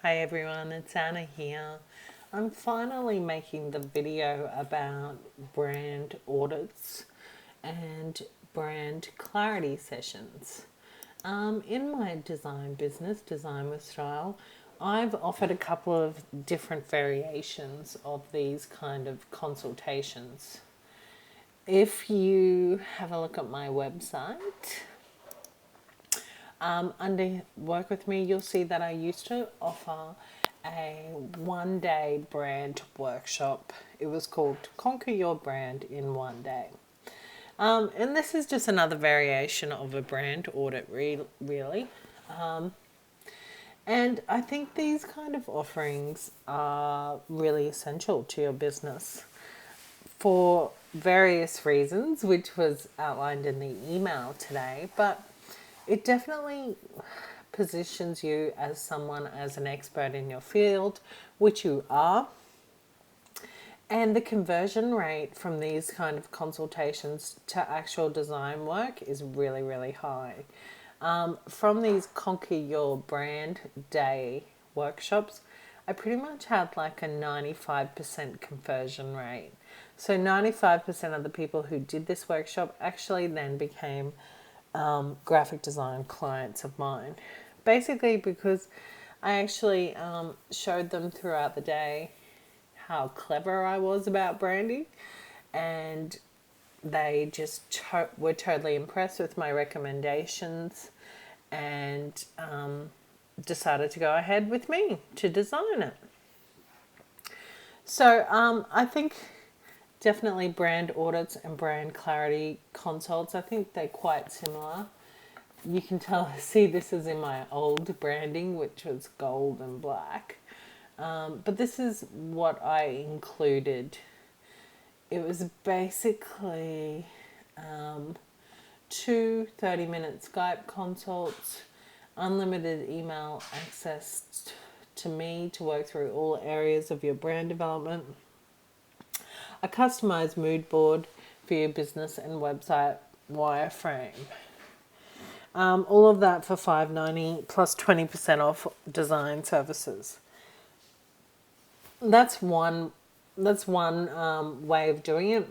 Hi everyone, it's Anna here. I'm finally making the video about brand audits and brand clarity sessions. In my design business, Design with Style, I've offered a couple of different variations of these kind of consultations. If you have a look at my website, under Work With Me, you'll see that I used to offer a 1 day brand workshop. It was called Conquer Your Brand in 1 day. And this is just another variation of a brand audit, really. And I think these kind of offerings are really essential to your business for various reasons, which was outlined in the email today. But it definitely positions you as someone as an expert in your field, which you are. And the conversion rate from these kind of consultations to actual design work is really, really high. From these Conquer Your Brand Day workshops, I pretty much had like a 95% conversion rate. So 95% of the people who did this workshop actually then became graphic design clients of mine. Basically because I actually showed them throughout the day how clever I was about branding, and they just were totally impressed with my recommendations and decided to go ahead with me to design it. So I think definitely brand audits and brand clarity consults, I think they're quite similar. You can see this is in my old branding, which was gold and black. But this is what I included. It was basically two 30-minute Skype consults, unlimited email access to me to work through all areas of your brand development, a customized mood board for your business and website wireframe. All of that for $5.90 plus 20% off design services. That's one way of doing it.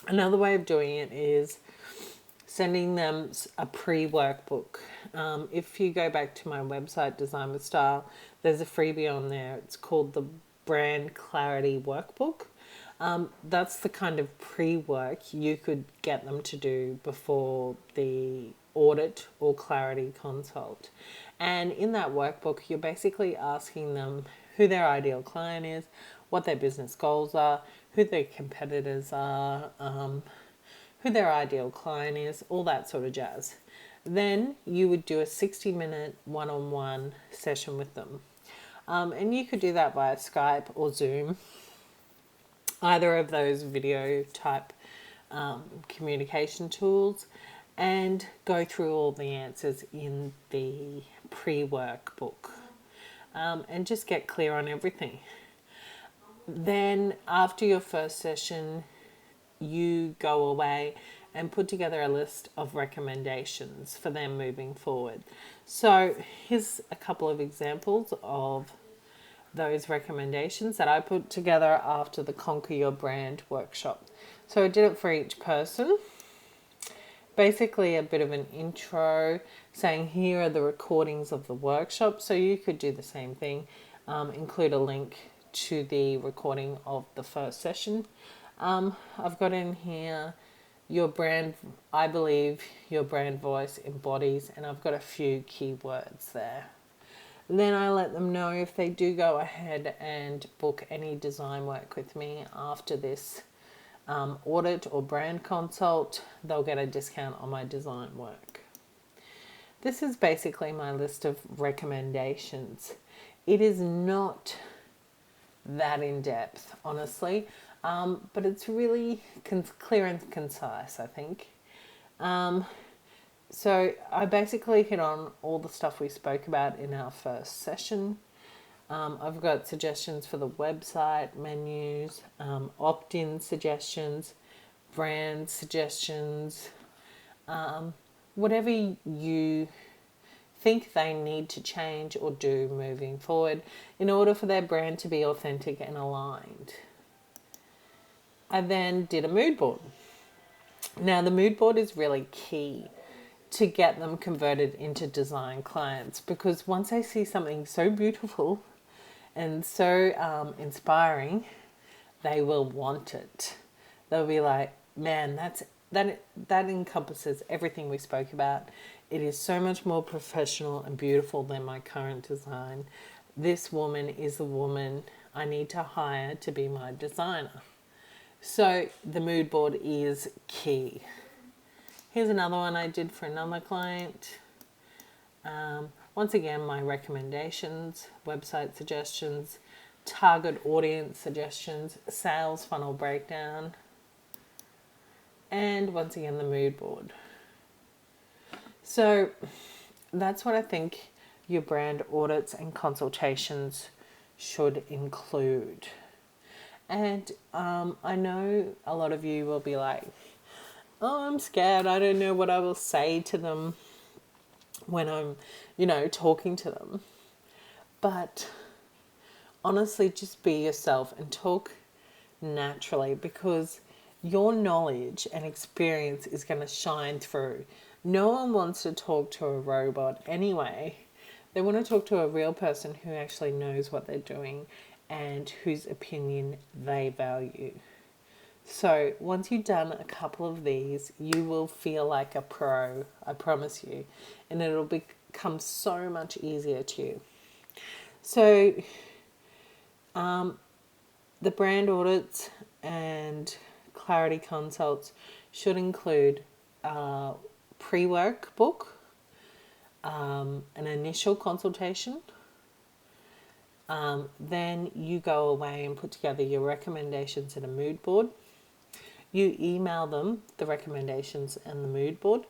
Another way of doing it is sending them a pre-workbook. If you go back to my website, Design with Style, there's a freebie on there. It's called the Brand Clarity Workbook. That's the kind of pre-work you could get them to do before the audit or clarity consult. And in that workbook, you're basically asking them who their ideal client is, what their business goals are, who their competitors are, who their ideal client is, all that sort of jazz. Then you would do a 60-minute one-on-one session with them. And you could do that via Skype or Zoom, either of those video type communication tools, and go through all the answers in the pre-workbook, and just get clear on everything. Then after your first session, you go away and put together a list of recommendations for them moving forward. So here's a couple of examples of those recommendations that I put together after the Conquer Your Brand workshop. So I did it for each person. Basically a bit of an intro saying here are the recordings of the workshop. So you could do the same thing, include a link to the recording of the first session. I've got in here your brand, I believe your brand voice embodies, and I've got a few keywords there. Then I let them know if they do go ahead and book any design work with me after this audit or brand consult, they'll get a discount on my design work. This is basically my list of recommendations. It is not that in depth, honestly, but it's really clear and concise, I think. So I basically hit on all the stuff we spoke about in our first session. I've got suggestions for the website, menus, opt-in suggestions, brand suggestions, whatever you think they need to change or do moving forward in order for their brand to be authentic and aligned. I then did a mood board. Now, the mood board is really key to get them converted into design clients, because once they see something so beautiful and so inspiring, they will want it. They'll be like, man, that encompasses everything we spoke about. It is so much more professional and beautiful than my current design. This woman is the woman I need to hire to be my designer. So the mood board is key. Here's another one I did for another client. Once again, my recommendations, website suggestions, target audience suggestions, sales funnel breakdown, and once again, the mood board. So that's what I think your brand audits and consultations should include. And I know a lot of you will be like, oh, I'm scared. I don't know what I will say to them when I'm, talking to them. But honestly, just be yourself and talk naturally, because your knowledge and experience is going to shine through. No one wants to talk to a robot anyway. They want to talk to a real person who actually knows what they're doing and whose opinion they value. So once you've done a couple of these, you will feel like a pro, I promise you, and it'll become so much easier to you. So the brand audits and clarity consults should include a pre-work book, an initial consultation. Then you go away and put together your recommendations in a mood board. You email them the recommendations and the mood board,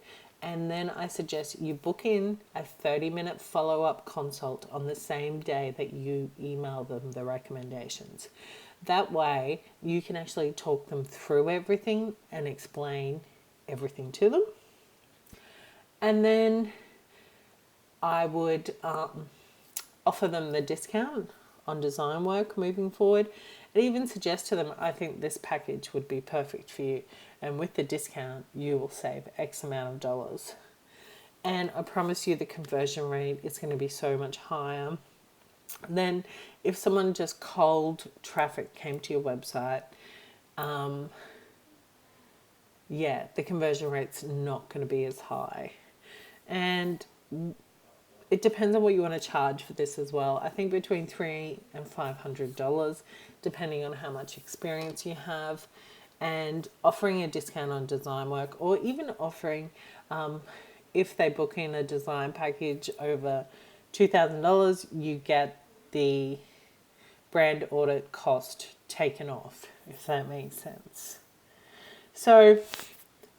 and then I suggest you book in a 30-minute follow-up consult on the same day that you email them the recommendations. That way you can actually talk them through everything and explain everything to them. And then I would offer them the discount on design work moving forward, and even suggest to them, I think this package would be perfect for you, and with the discount you will save X amount of dollars. And I promise you the conversion rate is going to be so much higher than if someone just cold traffic came to your website. The conversion rate's not going to be as high. And it depends on what you want to charge for this as well. I think between $300 and $500, depending on how much experience you have. And offering a discount on design work, or even offering, if they book in a design package over $2,000, you get the brand audit cost taken off, if that makes sense. So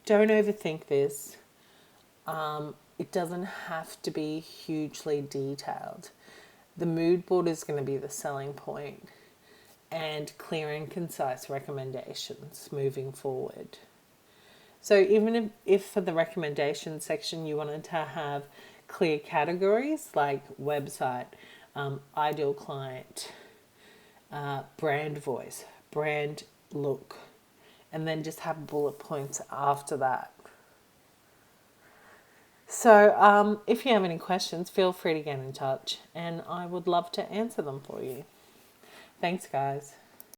don't overthink this. It doesn't have to be hugely detailed. The mood board is going to be the selling point, and clear and concise recommendations moving forward. So even if for the recommendation section you wanted to have clear categories like website, ideal client, brand voice, brand look, and then just have bullet points after that. So if you have any questions, feel free to get in touch, and I would love to answer them for you. Thanks, guys.